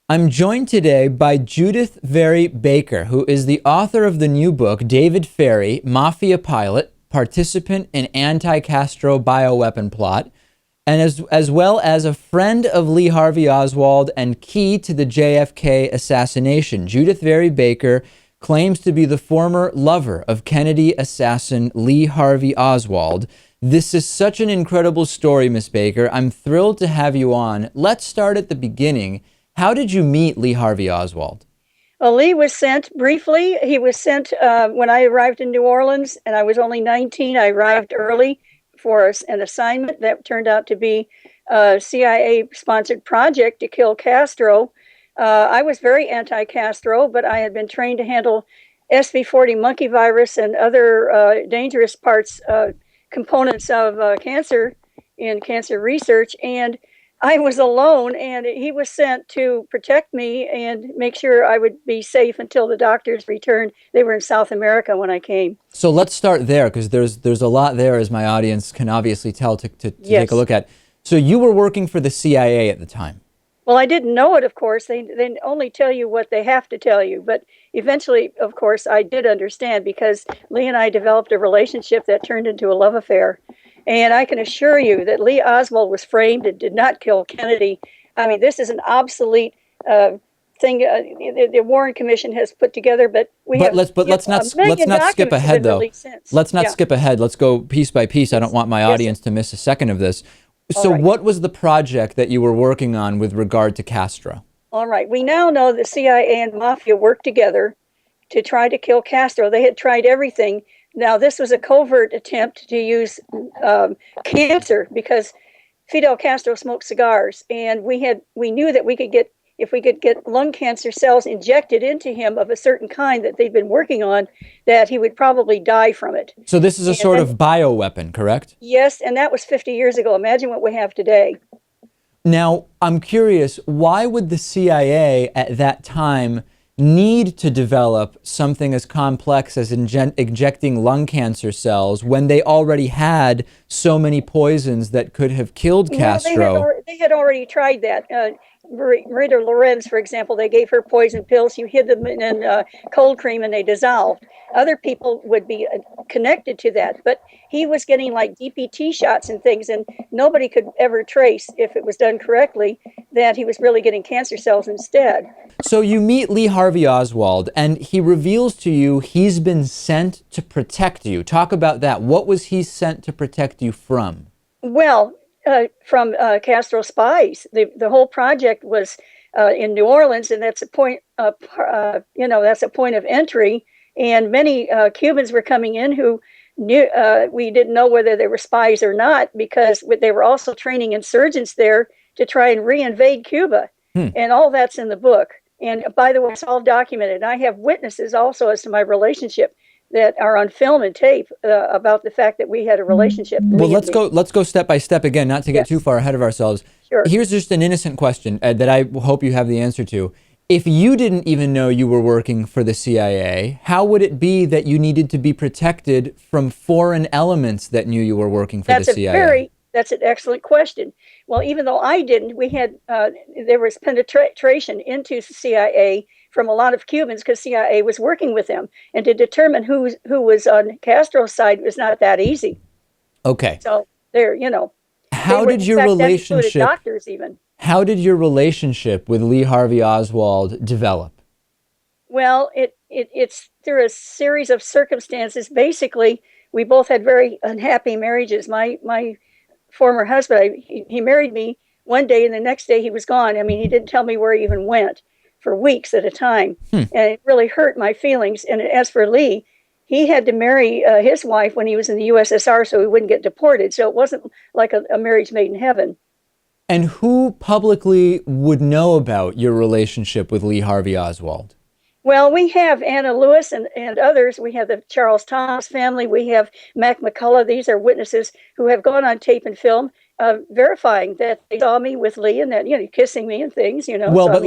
I'm joined today by Judyth Vary Baker, who is the author of the new book, David Ferrie, Mafia Pilot, Participant in Anti-Castro Bioweapon Plot, and as well as a friend of Lee Harvey Oswald and key to the JFK assassination. Judyth Vary Baker claims to be the former lover of Kennedy assassin Lee Harvey Oswald. This is such an incredible story, Miss Baker. I'm thrilled to have you on. Let's start at the beginning. How did you meet Lee Harvey Oswald? Well, Lee was sent briefly. He was sent when I arrived in New Orleans, and I was only 19. I arrived early for an assignment that turned out to be a CIA-sponsored project to kill Castro. I was very anti-Castro, but I had been trained to handle SV40 monkey virus and other dangerous components of cancer in cancer research, and I was alone, and he was sent to protect me and make sure I would be safe until the doctors returned. They were in South America when I came. So let's start there, because there's a lot there, as my audience can obviously tell, to Yes. take a look at. So you were working for the CIA at the time. Well, I didn't know it, of course. They only tell you what they have to tell you. But eventually, of course, I did understand, because Lee and I developed a relationship that turned into a love affair. And I can assure you that Lee Oswald was framed and did not kill Kennedy. I mean, this is an obsolete thing the Warren Commission has put together, but let's not skip ahead, though. Let's not skip ahead. Let's go piece by piece. I don't want my audience to miss a second of this. So what was the project that you were working on with regard to Castro? All right. We now know the CIA and Mafia worked together to try to kill Castro. They had tried everything. Now, this was a covert attempt to use cancer, because Fidel Castro smoked cigars, and we knew that if we could get lung cancer cells injected into him of a certain kind that they'd been working on, that he would probably die from it. So this is a sort of bioweapon, correct? Yes, and that was 50 years ago. Imagine what we have today. Now, I'm curious, why would the CIA at that time need to develop something as complex as injecting lung cancer cells when they already had so many poisons that could have killed Castro? Well, they had already tried that. Rita Lorenz, for example, they gave her poison pills. You hid them in cold cream and they dissolved. Other people would be connected to that, but he was getting like DPT shots and things, and nobody could ever trace, if it was done correctly, that he was really getting cancer cells instead. So you meet Lee Harvey Oswald, and he reveals to you he's been sent to protect you. Talk about that. What was he sent to protect you from? Well, from Castro spies. The whole project was in New Orleans, and that's a point. That's a point of entry. And many Cubans were coming in who knew we didn't know whether they were spies or not, because they were also training insurgents there to try and reinvade Cuba. And all that's in the book. And by the way, it's all documented. I have witnesses also as to my relationship that are on film and tape about the fact that we had a relationship. Well, let's go step by step again, not to get too far ahead of ourselves. Sure. Here's just an innocent question that I hope you have the answer to. If you didn't even know you were working for the CIA, how would it be that you needed to be protected from foreign elements that knew you were working for the CIA? That's an excellent question. Well, even though I didn't, we had there was penetration into the CIA from a lot of Cubans, because CIA was working with them, and to determine who was on Castro's side was not that easy. Okay. So there, how did your relationship? Doctors even. How did your relationship with Lee Harvey Oswald develop? Well, it's through a series of circumstances. Basically, we both had very unhappy marriages. My former husband, he married me one day, and the next day he was gone. I mean, he didn't tell me where he even went for weeks at a time. And it really hurt my feelings. And as for Lee, he had to marry his wife when he was in the USSR so he wouldn't get deported. So it wasn't like a marriage made in heaven. And who publicly would know about your relationship with Lee Harvey Oswald? Well, we have Anna Lewis and others. We have the Charles Thomas family. We have Mac McCullough. These are witnesses who have gone on tape and film verifying that they saw me with Lee and that, kissing me and things, Well, but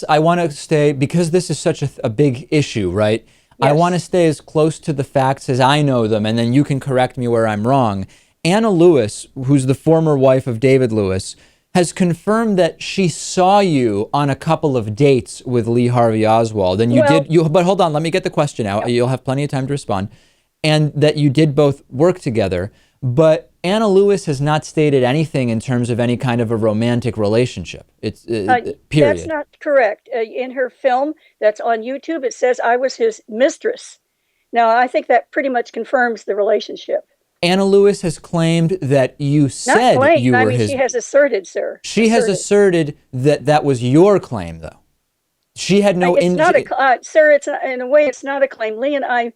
I want to stay, because this is such a big issue, right? Yes. I want to stay as close to the facts as I know them, and then you can correct me where I'm wrong. Anna Lewis, who's the former wife of David Lewis, has confirmed that she saw you on a couple of dates with Lee Harvey Oswald, and but hold on, let me get the question out. Yeah. You'll have plenty of time to respond. And that you did both work together, but Anna Lewis has not stated anything in terms of any kind of a romantic relationship. It's period. That's not correct. In her film that's on YouTube, it says I was his mistress. Now, I think that pretty much confirms the relationship. Anna Lewis has claimed that you said you were his. She has asserted, sir. She has asserted that that was your claim, though. She had no. It's not a sir. It's in a way, it's not a claim. Lee and I,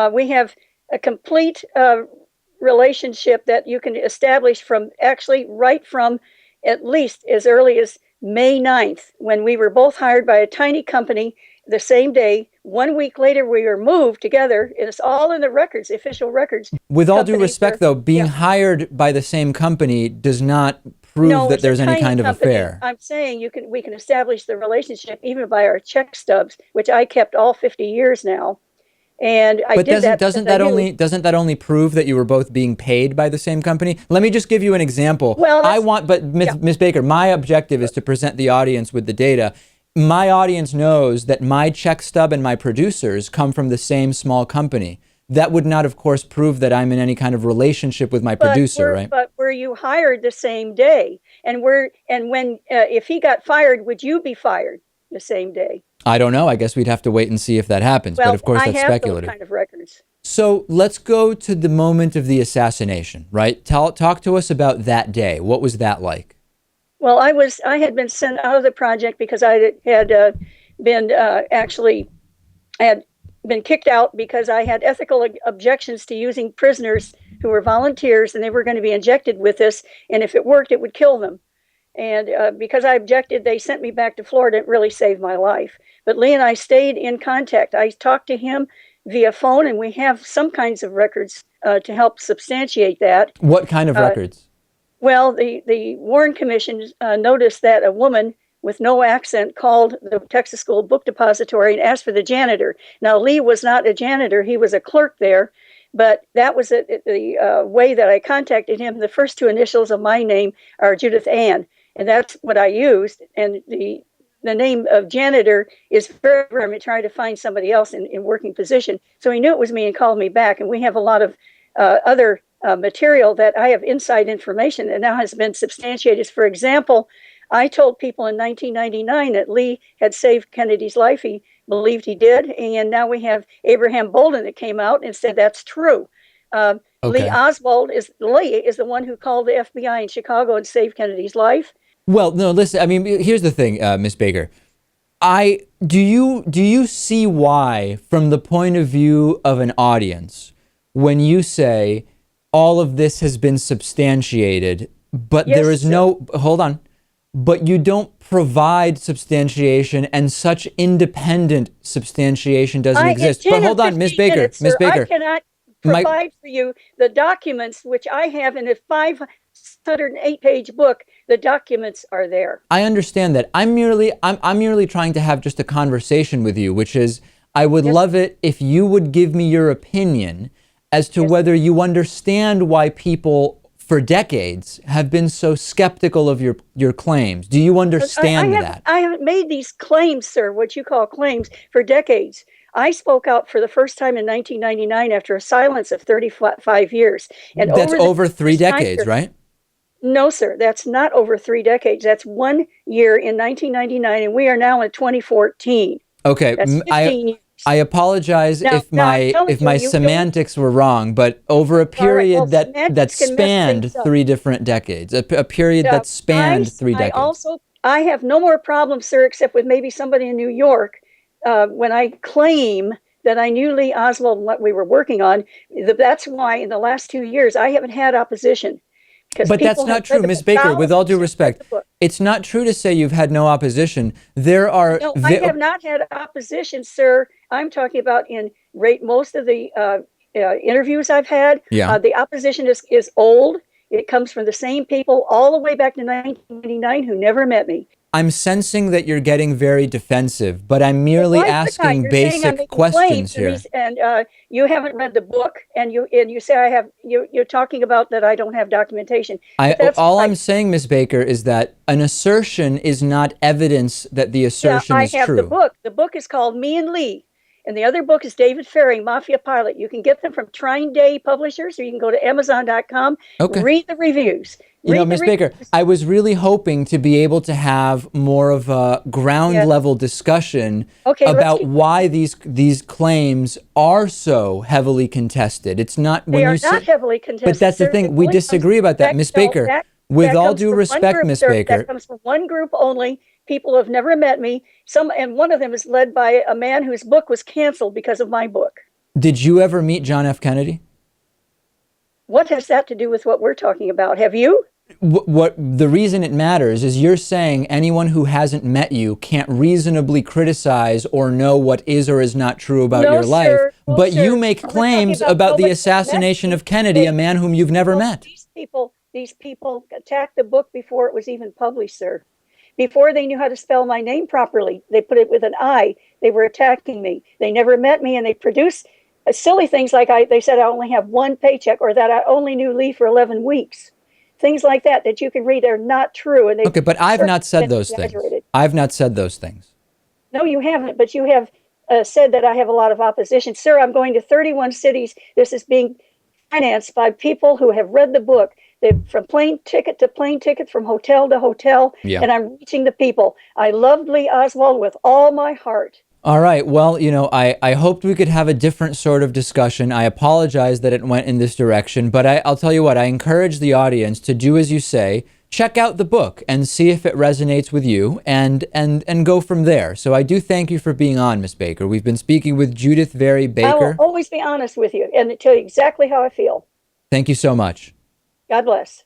we have a complete relationship that you can establish from right from at least as early as May 9th, when we were both hired by a tiny company the same day. 1 week later, we were moved together. It's all in the records, the official records. With all due respect, though, being hired by the same company does not prove that there's any kind of affair. I'm saying we can establish the relationship even by our check stubs, which I kept all 50 years now. And doesn't that only prove that you were both being paid by the same company? Let me just give you an example. Ms. Baker, my objective is to present the audience with the data. My audience knows that my check stub and my producers come from the same small company. That would not, of course, prove that I'm in any kind of relationship with my producer, right? But were you hired the same day? If he got fired, would you be fired the same day? I don't know. I guess we'd have to wait and see if that happens. But of course, that's speculative. Those kind of records. So let's go to the moment of the assassination, right? Talk to us about that day. What was that like? Well, I had been sent out of the project because I had been kicked out because I had ethical objections to using prisoners who were volunteers, and they were going to be injected with this, and if it worked, it would kill them. And because I objected, they sent me back to Florida. It really saved my life. But Lee and I stayed in contact. I talked to him via phone, and we have some kinds of records to help substantiate that. What kind of records? Well, the Warren Commission noticed that a woman with no accent called the Texas School Book Depository and asked for the janitor. Now, Lee was not a janitor. He was a clerk there. But that was the way that I contacted him. The first two initials of my name are Judyth Ann, and that's what I used. And the name of janitor is very rare. I'm trying to find somebody else in working position. So he knew it was me and called me back. And we have a lot of other material that I have inside information that now has been substantiated. For example, I told people in 1999 that Lee had saved Kennedy's life. He believed he did. And now we have Abraham Bolden that came out and said that's true. Lee Oswald is the one who called the FBI in Chicago and saved Kennedy's life. Well, no, listen, I mean, here's the thing, Ms. Baker. Do you see why, from the point of view of an audience, when you say all of this has been substantiated, but there is no, hold on, but you don't provide substantiation, and such independent substantiation doesn't exist. But hold on, Ms. Baker, Ms. Baker. I cannot provide for you the documents which I have in a 508-page book. The documents are there. I understand that. I'm merely trying to have just a conversation with you, which is, I would love it if you would give me your opinion as to whether you understand why people for decades have been so skeptical of your claims. Do you understand that? I haven't made these claims, sir, what you call claims, for decades. I spoke out for the first time in 1999 after a silence of 35 years. And that's over 3 decades, right? No, sir, that's not over 3 decades. That's 1 year in 1999, and we are now in 2014. Okay, that's 15 years. I apologize if my semantics were wrong, but over a period that spanned 3 different decades, a period that spanned 3 decades. I have no more problems, sir, except with maybe somebody in New York. When I claim that I knew Lee Oswald and what we were working on, that's why in the last 2 years I haven't had opposition. But that's not true, Ms. Baker, with all due respect. It's not true to say you've had no opposition. I have not had opposition, sir. I'm talking about most of the interviews I've had. Yeah. The opposition is old. It comes from the same people all the way back to 1999 who never met me. I'm sensing that you're getting very defensive, but I'm merely Why couldn't I? asking You're saying I'm basic making questions claims, here. and you haven't read the book, and you say I have. You're talking about that I don't have documentation. But that's All like, I'm saying, Miss Baker, is that an assertion is not evidence that the yeah, assertion I is have the true. book. The book is called Me and Lee, and the other book is David Ferry, Mafia Pilot. You can get them from Trine Day Publishers, or you can go to Amazon.com. Okay. Read the reviews. You know, Read the Miss Baker, reviews. I was really hoping to be able to have more of a ground Yeah. level discussion Okay, let's about keep. why these claims are so heavily contested. It's not They when you are not say, heavily but contested, that's the sir. thing. We disagree about that, Miss Baker. With That all comes due from one respect, group, Miss sir. That Baker, comes from one group only. People who have never met me. And one of them is led by a man whose book was canceled because of my book. did you ever meet John F. Kennedy? What has that to do with what we're talking about? Have you? What the reason it matters is you're saying anyone who hasn't met you can't reasonably criticize or know what is or is not true about No, your life, sir. No, but you sir. make We're talking claims about about the nobody who's met assassination me. of Kennedy, a man whom you've never met. These people attacked the book before it was even published, sir. Before they knew how to spell my name properly, they put it with an I. They were attacking me. They never met me, and they produced silly things like they said I only have one paycheck, or that I only knew Lee for 11 weeks. Things like that you can read are not true. And Okay, but I've not said those things. exaggerated. I've not said those things. No, you haven't, but you have said that I have a lot of opposition. Sir, I'm going to 31 cities. This is being financed by people who have read the book. From plane ticket to plane ticket, from hotel to hotel, Yeah. and I'm reaching the people. I loved Lee Oswald with all my heart. All right. Well, you know, I hoped we could have a different sort of discussion. I apologize that it went in this direction, but I'll tell you what, I encourage the audience to do as you say, check out the book and see if it resonates with you and go from there. So I do thank you for being on, Miss Baker. We've been speaking with Judyth Vary I will Baker. always be honest with you and tell you exactly how I feel. Thank you so much. God bless.